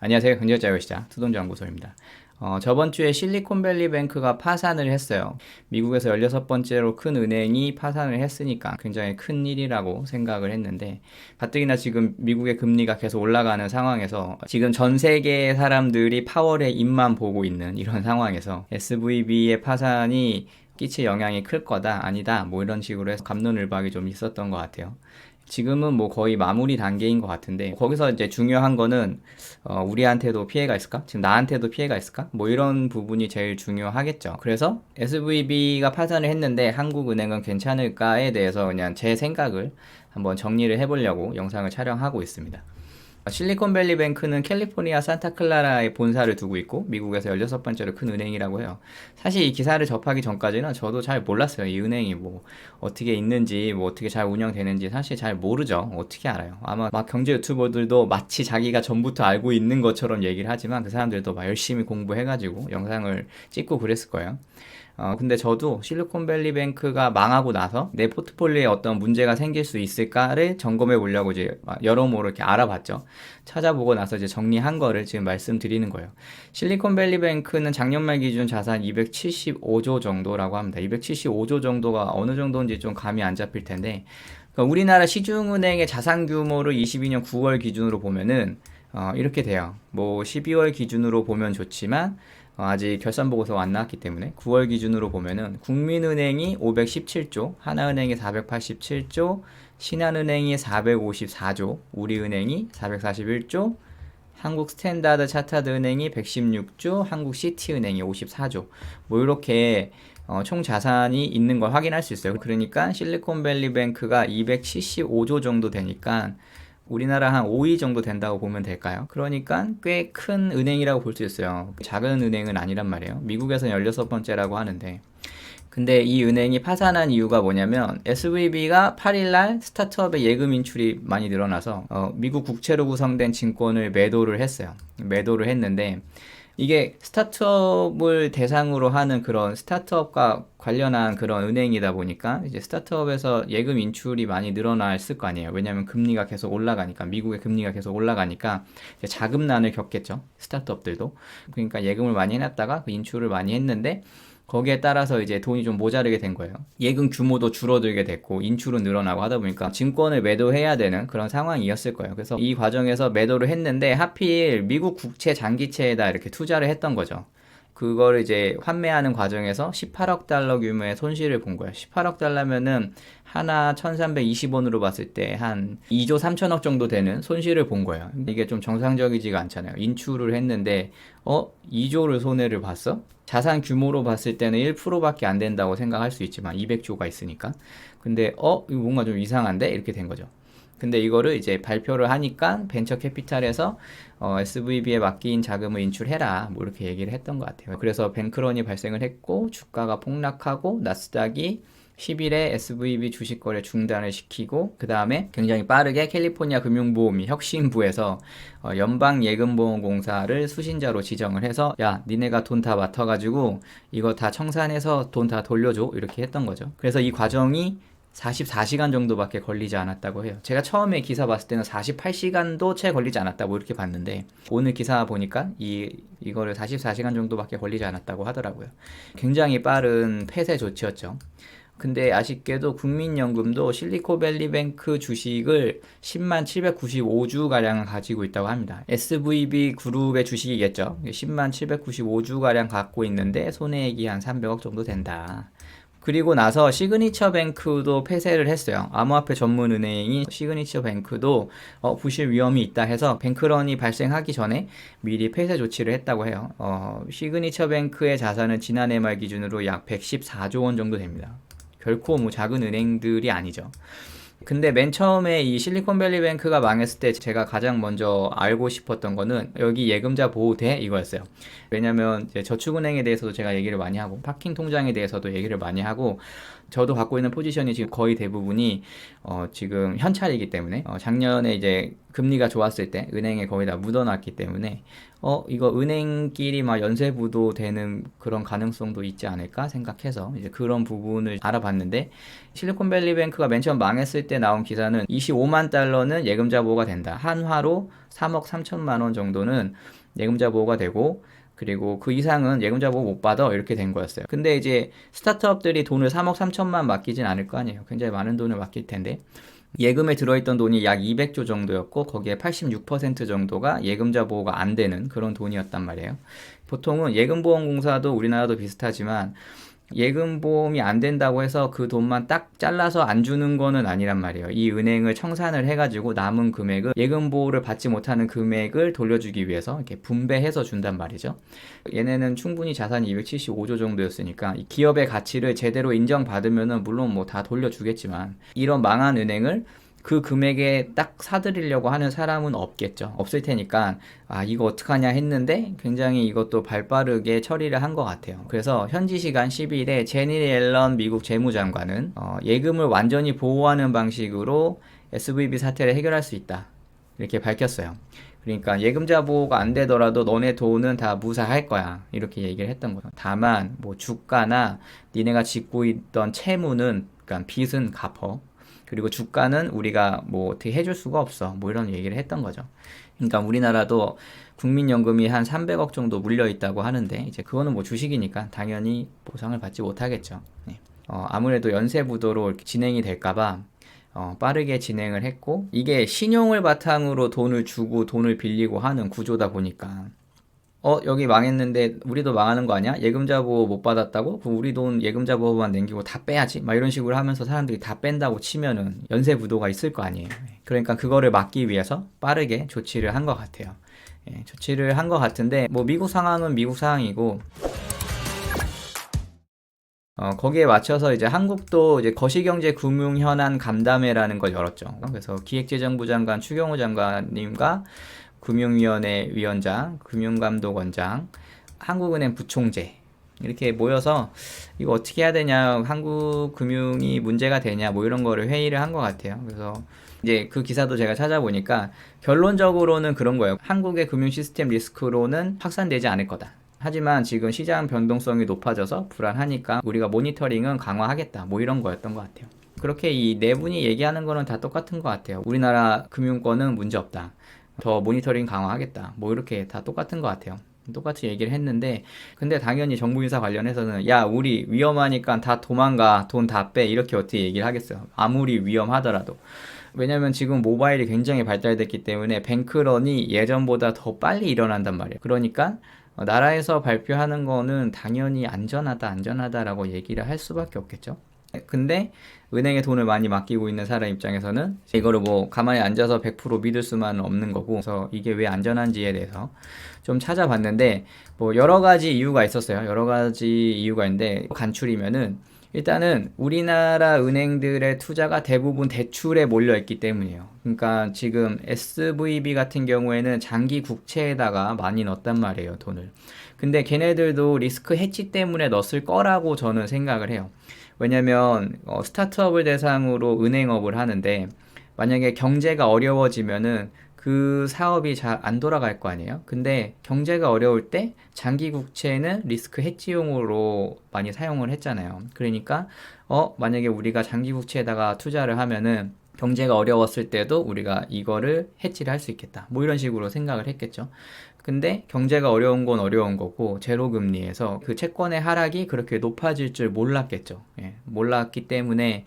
안녕하세요. 근절자유시장 투돈연구소입니다. 저번 주에 실리콘밸리뱅크가 파산을 했어요. 미국에서 16번째로 큰 은행이 파산을 했으니까 굉장히 큰 일이라고 생각을 했는데, 가뜩이나 지금 미국의 금리가 계속 올라가는 상황에서 지금 전 세계의 사람들이 파월의 입만 보고 있는 이런 상황에서 SVB의 파산이 끼칠 영향이 클 거다, 아니다, 뭐 이런 식으로 해서 갑론을박이 좀 있었던 것 같아요. 지금은 뭐 거의 마무리 단계인 것 같은데, 거기서 이제 중요한 거는 우리한테도 피해가 있을까? 지금 나한테도 피해가 있을까? 뭐 이런 부분이 제일 중요하겠죠. 그래서 SVB가 파산을 했는데 한국은행은 괜찮을까에 대해서 그냥 제 생각을 한번 정리를 해보려고 영상을 촬영하고 있습니다. 실리콘밸리뱅크는 캘리포니아 산타클라라에 본사를 두고 있고 미국에서 16번째로 큰 은행이라고 해요. 사실 이 기사를 접하기 전까지는 저도 잘 몰랐어요. 이 은행이 뭐 어떻게 있는지, 뭐 어떻게 잘 운영되는지 사실 잘 모르죠. 어떻게 알아요? 아마 막 경제 유튜버들도 마치 자기가 전부터 알고 있는 것처럼 얘기를 하지만 그 사람들도 막 열심히 공부해가지고 영상을 찍고 그랬을 거예요. 근데 저도 실리콘밸리뱅크가 망하고 나서 내 포트폴리오에 어떤 문제가 생길 수 있을까를 점검해 보려고 이제 여러모로 이렇게 알아봤죠. 찾아보고 나서 이제 정리한 거를 지금 말씀드리는 거예요. 실리콘밸리뱅크는 작년 말 기준 자산 275조 정도라고 합니다. 275조 정도가 어느 정도인지 좀 감이 안 잡힐 텐데, 그러니까 우리나라 시중은행의 자산 규모를 22년 9월 기준으로 보면은 이렇게 돼요. 뭐 12월 기준으로 보면 좋지만 아직 결산보고서가 안 나왔기 때문에 9월 기준으로 보면은 국민은행이 517조, 하나은행이 487조, 신한은행이 454조, 우리은행이 441조, 한국스탠다드 차타드은행이 116조, 한국시티은행이 54조. 뭐 이렇게 총 자산이 있는 걸 확인할 수 있어요. 그러니까 실리콘밸리뱅크가 275조 정도 되니까 우리나라 한 5위 정도 된다고 보면 될까요? 그러니까 꽤 큰 은행이라고 볼 수 있어요. 작은 은행은 아니란 말이에요. 미국에서는 16번째라고 하는데, 근데 이 은행이 파산한 이유가 뭐냐면 SVB가 8일날 스타트업의 예금 인출이 많이 늘어나서 미국 국채로 구성된 증권을 매도를 했어요. 매도를 했는데, 이게 스타트업을 대상으로 하는 그런 스타트업과 관련한 그런 은행이다 보니까 이제 스타트업에서 예금 인출이 많이 늘어났을 거 아니에요. 왜냐하면 금리가 계속 올라가니까, 미국의 금리가 계속 올라가니까 이제 자금난을 겪겠죠. 스타트업들도. 그러니까 예금을 많이 해놨다가 그 인출을 많이 했는데, 거기에 따라서 이제 돈이 좀 모자르게 된 거예요. 예금 규모도 줄어들게 됐고 인출은 늘어나고 하다 보니까 증권을 매도해야 되는 그런 상황이었을 거예요. 그래서 이 과정에서 매도를 했는데 하필 미국 국채 장기채에다 이렇게 투자를 했던 거죠. 그거를 이제 환매하는 과정에서 18억 달러 규모의 손실을 본 거예요. 18억 달러면은 하나 1320원으로 봤을 때 한 2조 3천억 정도 되는 손실을 본 거예요. 이게 좀 정상적이지가 않잖아요. 인출을 했는데 2조를 손해를 봤어? 자산 규모로 봤을 때는 1%밖에 안 된다고 생각할 수 있지만 200조가 있으니까. 근데 이거 뭔가 좀 이상한데? 이렇게 된 거죠. 근데 이거를 이제 발표를 하니까 벤처 캐피탈에서 SVB에 맡긴 자금을 인출해라 뭐 이렇게 얘기를 했던 것 같아요. 그래서 뱅크런이 발생을 했고 주가가 폭락하고 나스닥이 10일에 SVB 주식 거래 중단을 시키고, 그 다음에 굉장히 빠르게 캘리포니아 금융보험이 혁신부에서 연방예금보험공사를 수신자로 지정을 해서 야 니네가 돈 다 맡아가지고 이거 다 청산해서 돈 다 돌려줘 이렇게 했던 거죠. 그래서 이 과정이 44시간 정도밖에 걸리지 않았다고 해요. 제가 처음에 기사 봤을 때는 48시간도 채 걸리지 않았다고 이렇게 봤는데, 오늘 기사 보니까 이거를 44시간 정도밖에 걸리지 않았다고 하더라고요. 굉장히 빠른 폐쇄 조치였죠. 근데 아쉽게도 국민연금도 실리콘밸리뱅크 주식을 10만 795주가량 가지고 있다고 합니다. SVB 그룹의 주식이겠죠. 10만 795주가량 갖고 있는데 손해액이 한 300억 정도 된다. 그리고 나서 시그니처 뱅크도 폐쇄를 했어요. 암호화폐 전문 은행이 시그니처 뱅크도 부실 위험이 있다 해서 뱅크런이 발생하기 전에 미리 폐쇄 조치를 했다고 해요. 시그니처 뱅크의 자산은 지난해 말 기준으로 약 114조 원 정도 됩니다. 결코 뭐 작은 은행들이 아니죠. 근데 맨 처음에 이 실리콘밸리뱅크가 망했을 때 제가 가장 먼저 알고 싶었던 거는 여기 예금자 보호대 이거였어요. 왜냐면 이제 저축은행에 대해서도 제가 얘기를 많이 하고 파킹 통장에 대해서도 얘기를 많이 하고, 저도 갖고 있는 포지션이 지금 거의 대부분이 지금 현찰이기 때문에 작년에 이제 금리가 좋았을 때 은행에 거의 다 묻어놨기 때문에 이거 은행끼리 막 연쇄부도 되는 그런 가능성도 있지 않을까 생각해서 이제 그런 부분을 알아봤는데, 실리콘밸리뱅크가 맨 처음 망했을 때 나온 기사는 25만 달러는 예금자 보호가 된다. 한화로 3억 3천만 원 정도는 예금자 보호가 되고, 그리고 그 이상은 예금자 보호 못 받아, 이렇게 된 거였어요. 근데 이제 스타트업들이 돈을 3억 3천만 맡기진 않을 거 아니에요. 굉장히 많은 돈을 맡길 텐데, 예금에 들어있던 돈이 약 200조 정도였고 거기에 86% 정도가 예금자 보호가 안 되는 그런 돈이었단 말이에요. 보통은 예금보험공사도 우리나라도 비슷하지만 예금보험이 안 된다고 해서 그 돈만 딱 잘라서 안 주는 거는 아니란 말이에요. 이 은행을 청산을 해가지고 남은 금액을, 예금보호를 받지 못하는 금액을 돌려주기 위해서 이렇게 분배해서 준단 말이죠. 얘네는 충분히 자산이 275조 정도였으니까 기업의 가치를 제대로 인정받으면은 물론 뭐 다 돌려주겠지만, 이런 망한 은행을 그 금액에 딱 사들이려고 하는 사람은 없겠죠. 없을 테니까 이거 어떡하냐 했는데 굉장히 이것도 발빠르게 처리를 한 것 같아요. 그래서 현지 시간 12일에 제니 옐런 미국 재무장관은 예금을 완전히 보호하는 방식으로 SVB 사태를 해결할 수 있다, 이렇게 밝혔어요. 그러니까 예금자 보호가 안 되더라도 너네 돈은 다 무사할 거야, 이렇게 얘기를 했던 거죠. 다만 뭐 주가나 니네가 짓고 있던 채무는, 그러니까 빚은 갚어, 그리고 주가는 우리가 뭐 어떻게 해줄 수가 없어, 뭐 이런 얘기를 했던 거죠. 그러니까 우리나라도 국민연금이 한 300억 정도 물려 있다고 하는데, 이제 그거는 뭐 주식이니까 당연히 보상을 받지 못하겠죠. 네. 아무래도 연쇄부도로 진행이 될까봐 빠르게 진행을 했고, 이게 신용을 바탕으로 돈을 주고 돈을 빌리고 하는 구조다 보니까 여기 망했는데 우리도 망하는 거 아니야? 예금자 보호 못 받았다고? 그럼 우리 돈 예금자 보호만 남기고 다 빼야지? 막 이런 식으로 하면서 사람들이 다 뺀다고 치면은 연쇄부도가 있을 거 아니에요. 그러니까 그거를 막기 위해서 빠르게 조치를 한 것 같아요. 조치를 한 것 같은데, 뭐 미국 상황은 미국 상황이고, 거기에 맞춰서 이제 한국도 이제 거시경제금융현안 간담회라는 걸 열었죠. 그래서 기획재정부 장관 추경호 장관님과 금융위원회 위원장, 금융감독원장, 한국은행 부총재 이렇게 모여서 이거 어떻게 해야 되냐, 한국 금융이 문제가 되냐, 뭐 이런 거를 회의를 한 것 같아요. 그래서 이제 그 기사도 제가 찾아보니까 결론적으로는 그런 거예요. 한국의 금융 시스템 리스크로는 확산되지 않을 거다. 하지만 지금 시장 변동성이 높아져서 불안하니까 우리가 모니터링은 강화하겠다, 뭐 이런 거였던 것 같아요. 그렇게 이 네 분이 얘기하는 거는 다 똑같은 것 같아요. 우리나라 금융권은 문제 없다, 더 모니터링 강화하겠다, 뭐 이렇게 다 똑같은 것 같아요. 똑같이 얘기를 했는데, 근데 당연히 정부 인사 관련해서는 야 우리 위험하니까 다 도망가, 돈 다 빼, 이렇게 어떻게 얘기를 하겠어요. 아무리 위험하더라도. 왜냐면 지금 모바일이 굉장히 발달됐기 때문에 뱅크런이 예전보다 더 빨리 일어난단 말이에요. 그러니까 나라에서 발표하는 거는 당연히 안전하다라고 얘기를 할 수밖에 없겠죠. 근데 은행에 돈을 많이 맡기고 있는 사람 입장에서는 이거를 뭐 가만히 앉아서 100% 믿을 수만은 없는 거고, 그래서 이게 왜 안전한지에 대해서 좀 찾아봤는데 뭐 여러 가지 이유가 있었어요. 여러 가지 이유가 있는데, 간추리면은 일단은 우리나라 은행들의 투자가 대부분 대출에 몰려 있기 때문이에요. 그러니까 지금 SVB 같은 경우에는 장기 국채에다가 많이 넣었단 말이에요, 돈을. 근데 걔네들도 리스크 해치 때문에 넣었을 거라고 저는 생각을 해요. 왜냐면 스타트업을 대상으로 은행업을 하는데, 만약에 경제가 어려워지면은 그 사업이 잘 안 돌아갈 거 아니에요. 근데 경제가 어려울 때 장기 국채는 리스크 해지용으로 많이 사용을 했잖아요. 그러니까 만약에 우리가 장기 국채에다가 투자를 하면은 경제가 어려웠을 때도 우리가 이거를 해지를 할 수 있겠다, 뭐 이런 식으로 생각을 했겠죠. 근데 경제가 어려운 건 어려운 거고, 제로금리에서 그 채권의 하락이 그렇게 높아질 줄 몰랐겠죠. 몰랐기 때문에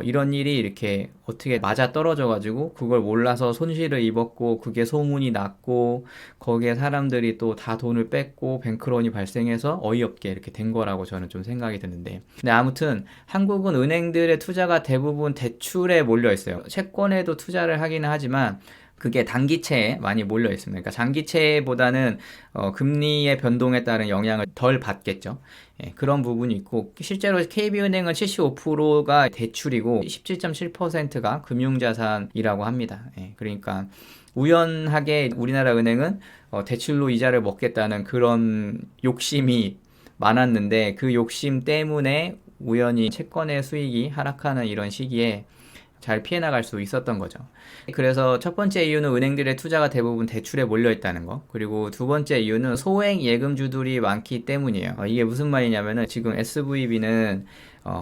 이런 일이 이렇게 어떻게 맞아 떨어져 가지고 그걸 몰라서 손실을 입었고, 그게 소문이 났고, 거기에 사람들이 또 다 돈을 뺐고 뱅크런이 발생해서 어이없게 이렇게 된 거라고 저는 좀 생각이 드는데, 근데 아무튼 한국은 은행들의 투자가 대부분 대출에 몰려 있어요. 채권에도 투자를 하기는 하지만 그게 단기채에 많이 몰려 있습니다. 그러니까 장기채보다는 금리의 변동에 따른 영향을 덜 받겠죠. 그런 부분이 있고, 실제로 KB은행은 75%가 대출이고 17.7%가 금융자산이라고 합니다. 그러니까 우연하게 우리나라 은행은 대출로 이자를 먹겠다는 그런 욕심이 많았는데, 그 욕심 때문에 우연히 채권의 수익이 하락하는 이런 시기에 잘 피해 나갈 수 있었던 거죠. 그래서 첫 번째 이유는 은행들의 투자가 대부분 대출에 몰려 있다는 거. 그리고 두 번째 이유는 소액 예금주들이 많기 때문이에요. 이게 무슨 말이냐면은 지금 SVB는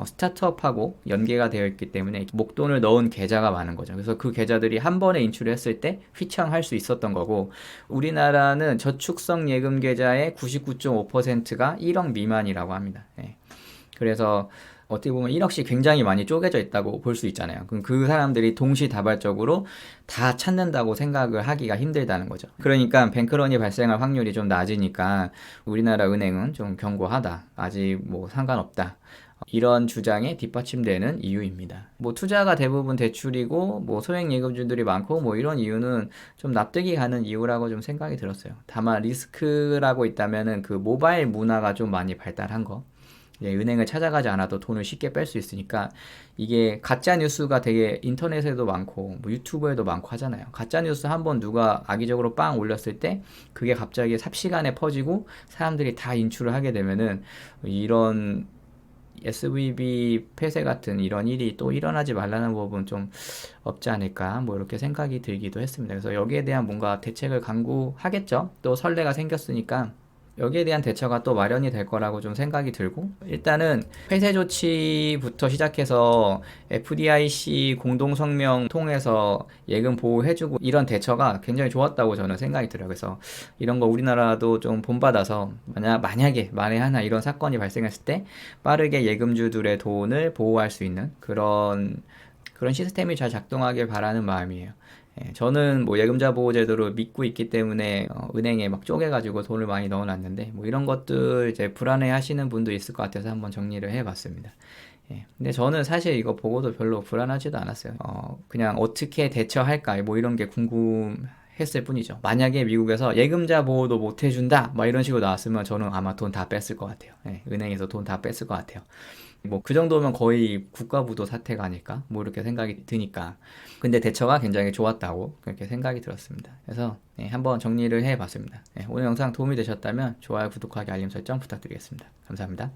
스타트업하고 연계가 되어 있기 때문에 목돈을 넣은 계좌가 많은 거죠. 그래서 그 계좌들이 한 번에 인출을 했을 때 휘청할 수 있었던 거고, 우리나라는 저축성 예금 계좌의 99.5%가 1억 미만이라고 합니다. 예. 그래서 어떻게 보면 1억씩 굉장히 많이 쪼개져 있다고 볼 수 있잖아요. 그럼 그 사람들이 동시다발적으로 다 찾는다고 생각을 하기가 힘들다는 거죠. 그러니까 뱅크런이 발생할 확률이 좀 낮으니까 우리나라 은행은 좀 견고하다. 아직 뭐 상관없다. 이런 주장에 뒷받침되는 이유입니다. 뭐 투자가 대부분 대출이고 뭐 소액 예금주들이 많고 뭐 이런 이유는 좀 납득이 가는 이유라고 좀 생각이 들었어요. 다만 리스크라고 있다면은 그 모바일 문화가 좀 많이 발달한 거. 은행을 찾아가지 않아도 돈을 쉽게 뺄 수 있으니까, 이게 가짜 뉴스가 되게 인터넷에도 많고 뭐 유튜브에도 많고 하잖아요. 가짜 뉴스 한번 누가 악의적으로 빵 올렸을 때 그게 갑자기 삽시간에 퍼지고 사람들이 다 인출을 하게 되면은 이런 SVB 폐쇄 같은 이런 일이 또 일어나지 말라는 법은 좀 없지 않을까, 뭐 이렇게 생각이 들기도 했습니다. 그래서 여기에 대한 뭔가 대책을 강구하겠죠. 또 선례가 생겼으니까 여기에 대한 대처가 또 마련이 될 거라고 좀 생각이 들고, 일단은 폐쇄 조치부터 시작해서 FDIC 공동성명 통해서 예금 보호해주고 이런 대처가 굉장히 좋았다고 저는 생각이 들어요. 그래서 이런 거 우리나라도 좀 본받아서 만약에 만에 하나 이런 사건이 발생했을 때 빠르게 예금주들의 돈을 보호할 수 있는 그런 시스템이 잘 작동하길 바라는 마음이에요. 저는 뭐 예금자 보호 제도를 믿고 있기 때문에 은행에 막 쪼개가지고 돈을 많이 넣어놨는데, 뭐 이런 것들 이제 불안해 하시는 분도 있을 것 같아서 한번 정리를 해봤습니다. 근데 저는 사실 이거 보고도 별로 불안하지도 않았어요. 그냥 어떻게 대처할까 뭐 이런 게 궁금했을 뿐이죠. 만약에 미국에서 예금자 보호도 못 해준다 막 이런 식으로 나왔으면 저는 아마 돈 다 뺐을 것 같아요. 은행에서 돈 다 뺐을 것 같아요. 뭐 그 정도면 거의 국가부도 사태가 아닐까 뭐 이렇게 생각이 드니까. 근데 대처가 굉장히 좋았다고 그렇게 생각이 들었습니다. 그래서 한번 정리를 해봤습니다. 오늘 영상 도움이 되셨다면 좋아요, 구독하기, 알림 설정 부탁드리겠습니다. 감사합니다.